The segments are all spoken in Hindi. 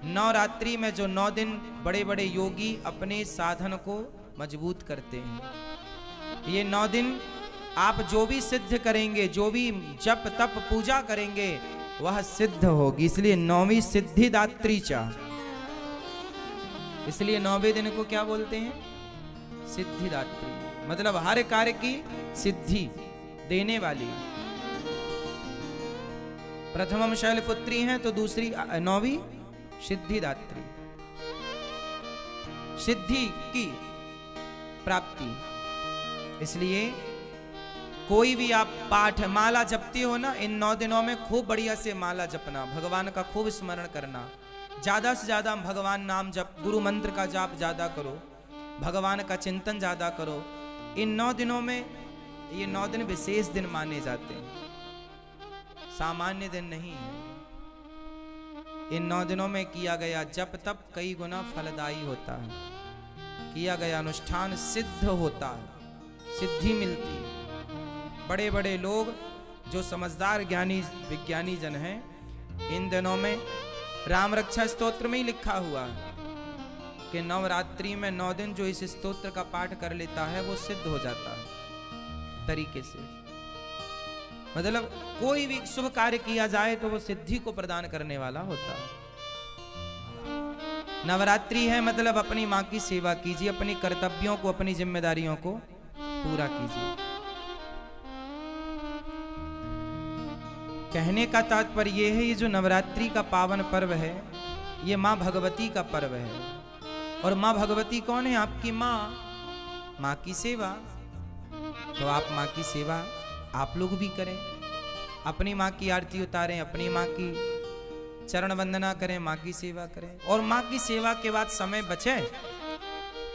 नवरात्रि में जो 9 दिन बड़े बड़े योगी अपने साधन को मजबूत करते हैं। ये 9 दिन आप जो भी सिद्ध करेंगे, जो भी जप तप पूजा करेंगे, वह सिद्ध होगी। इसलिए 9वीं सिद्धिदात्री चा, इसलिए 9वें दिन को क्या बोलते हैं? सिद्धिदात्री। मतलब हर कार्य की सिद्धि देने वाली। प्रथमम शैलपुत्री हैं तो दूसरी 9वीं सिद्धिदात्री, सिद्धि की प्राप्ति। इसलिए कोई भी आप पाठ माला जपते हो ना, इन 9 दिनों में खूब बढ़िया से माला जपना, भगवान का खूब स्मरण करना, ज्यादा से ज्यादा भगवान नाम जप, गुरु मंत्र का जाप ज्यादा करो, भगवान का चिंतन ज्यादा करो। इन 9 दिनों में, ये 9 दिन विशेष दिन माने जाते हैं, सामान्य दिन नहीं है। इन 9 दिनों में किया गया जप तप कई गुना फलदायी होता है, किया गया अनुष्ठान सिद्ध होता है, सिद्धि मिलती है। बड़े बड़े लोग जो समझदार ज्ञानी विज्ञानी जन हैं, इन दिनों में राम रक्षा स्तोत्र में ही लिखा हुआ है कि नवरात्रि में 9 दिन जो इस स्तोत्र का पाठ कर लेता है वो सिद्ध हो जाता है तरीके से। मतलब कोई भी शुभ कार्य किया जाए तो वो सिद्धि को प्रदान करने वाला होता है। नवरात्रि है मतलब अपनी माँ की सेवा कीजिए, अपनी कर्तव्यों को, अपनी जिम्मेदारियों को पूरा कीजिए। कहने का तात्पर्य ये है, ये जो नवरात्रि का पावन पर्व है, ये माँ भगवती का पर्व है। और माँ भगवती कौन है? आपकी माँ, माँ की सेवा। तो आप माँ की सेवा आप लोग भी करें, अपनी माँ की आरती उतारें, अपनी माँ की चरण वंदना करें, माँ की सेवा करें। और माँ की सेवा के बाद समय बचे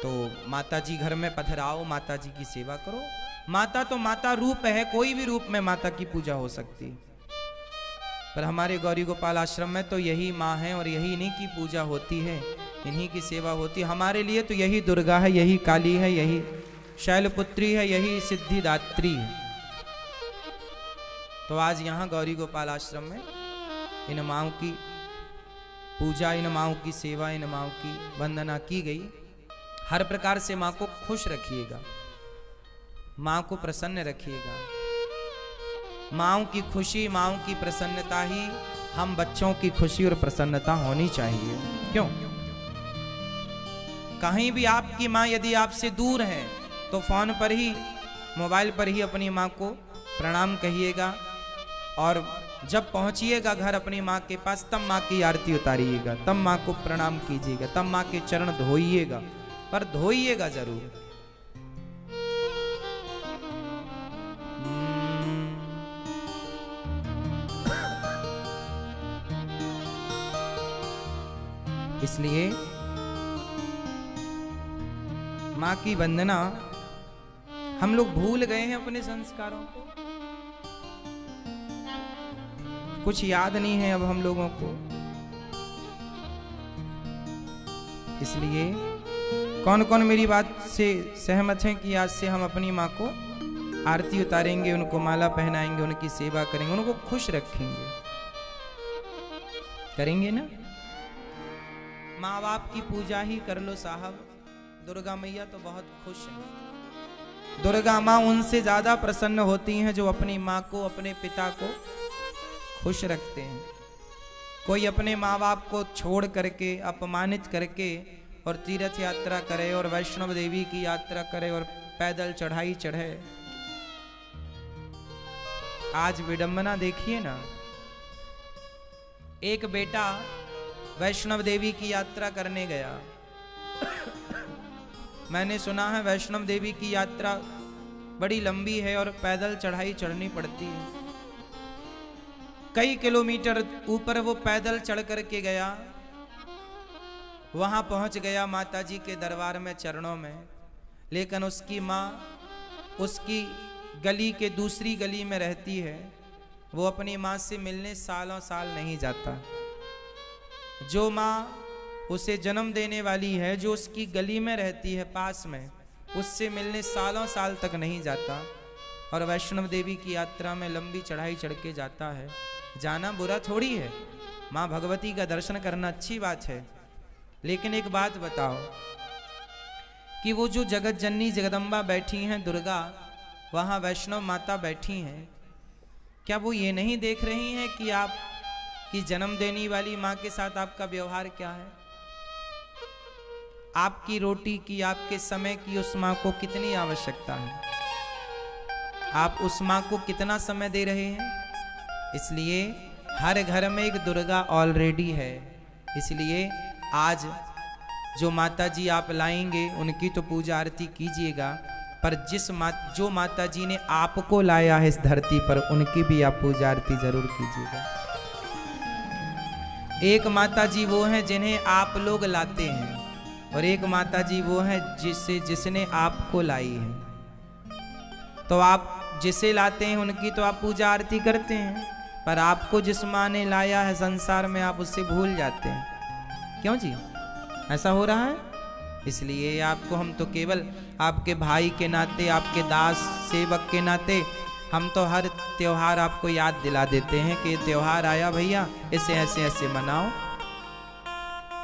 तो माता जी घर में पधराओ, माता जी की सेवा करो। माता तो माता रूप है, कोई भी रूप में माता की पूजा हो सकती, पर हमारे गौरी गोपाल आश्रम में तो यही माँ है और यही इन्हीं की पूजा होती है, इन्हीं की सेवा होती है। हमारे लिए तो यही दुर्गा है, यही काली है, यही शैलपुत्री है, यही सिद्धिदात्री है। तो आज यहाँ गौरी गोपाल आश्रम में इन माँओं की पूजा, इन माँओं की सेवा, इन माँओं की वंदना की गई। हर प्रकार से माँ को खुश रखिएगा, माँ को प्रसन्न रखिएगा। माँओं की खुशी, माँओं की प्रसन्नता ही हम बच्चों की खुशी और प्रसन्नता होनी चाहिए। क्यों? कहीं भी आपकी माँ यदि आपसे दूर है तो फोन पर ही, मोबाइल पर ही अपनी माँ को प्रणाम कहिएगा, और जब पहुंचिएगा घर अपनी माँ के पास तब माँ की आरती उतारिएगा, तब माँ को प्रणाम कीजिएगा, तब माँ के चरण धोइएगा, पर धोइएगा जरूर। इसलिए माँ की वंदना, हम लोग भूल गए हैं अपने संस्कारों को, कुछ याद नहीं है अब हम लोगों को। इसलिए कौन कौन मेरी बात से सहमत हैं कि आज से हम अपनी माँ को आरती उतारेंगे, उनको माला पहनाएंगे, उनकी सेवा करेंगे, उनको खुश रखेंगे? करेंगे ना? माँ बाप की पूजा ही कर लो साहब। दुर्गा मैया तो बहुत खुश हैं। दुर्गा माँ उनसे ज्यादा प्रसन्न होती हैं जो अपनी माँ को, अपने पिता को खुश रखते हैं। कोई अपने माँ बाप को छोड़ करके, अपमानित करके और तीर्थ यात्रा करे और वैष्णव देवी की यात्रा करे और पैदल चढ़ाई चढ़े। आज विडंबना देखिए ना, एक बेटा वैष्णव देवी की यात्रा करने गया। मैंने सुना है वैष्णव देवी की यात्रा बड़ी लंबी है और पैदल चढ़ाई चढ़नी पड़ती है। कई किलोमीटर ऊपर वो पैदल चढ़ करके गया, वहां पहुंच गया माता जी के दरबार में, चरणों में। लेकिन उसकी माँ उसकी गली के दूसरी गली में रहती है, वो अपनी माँ से मिलने सालों साल नहीं जाता। जो माँ उसे जन्म देने वाली है, जो उसकी गली में रहती है पास में, उससे मिलने सालों साल तक नहीं जाता। और वैष्णव देवी की यात्रा में लंबी चढ़ाई चढ़ के जाता है। जाना बुरा थोड़ी है, माँ भगवती का दर्शन करना अच्छी बात है, लेकिन एक बात बताओ कि वो जो जगत जननी जगदम्बा बैठी हैं दुर्गा, वहाँ वैष्णव माता बैठी हैं, क्या वो ये नहीं देख रही हैं कि आप की जन्म देने वाली माँ के साथ आपका व्यवहार क्या है? आपकी रोटी की, आपके समय की उस माँ को कितनी आवश्यकता है? आप उस माँ को कितना समय दे रहे हैं? इसलिए हर घर में एक दुर्गा ऑलरेडी है। इसलिए आज जो माता जी आप लाएंगे उनकी तो पूजा आरती कीजिएगा, पर जो माता जी ने आपको लाया है इस धरती पर, उनकी भी आप पूजा आरती जरूर कीजिएगा। एक माता जी वो हैं जिन्हें आप लोग लाते हैं, और एक माता जी वो हैं जिसने आपको लाई है। तो आप जिसे लाते हैं उनकी तो आप पूजा आरती करते हैं, पर आपको जिस माँ ने लाया है संसार में, आप उससे भूल जाते हैं। क्यों जी, ऐसा हो रहा है? इसलिए आपको हम तो केवल आपके भाई के नाते, आपके दास सेवक के नाते, हम तो हर त्योहार आपको याद दिला देते हैं कि त्योहार आया भैया, इसे ऐसे ऐसे मनाओ,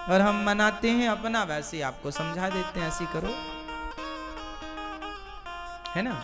और हम मनाते हैं अपना, वैसे आपको समझा देते हैं ऐसे करो, है ना।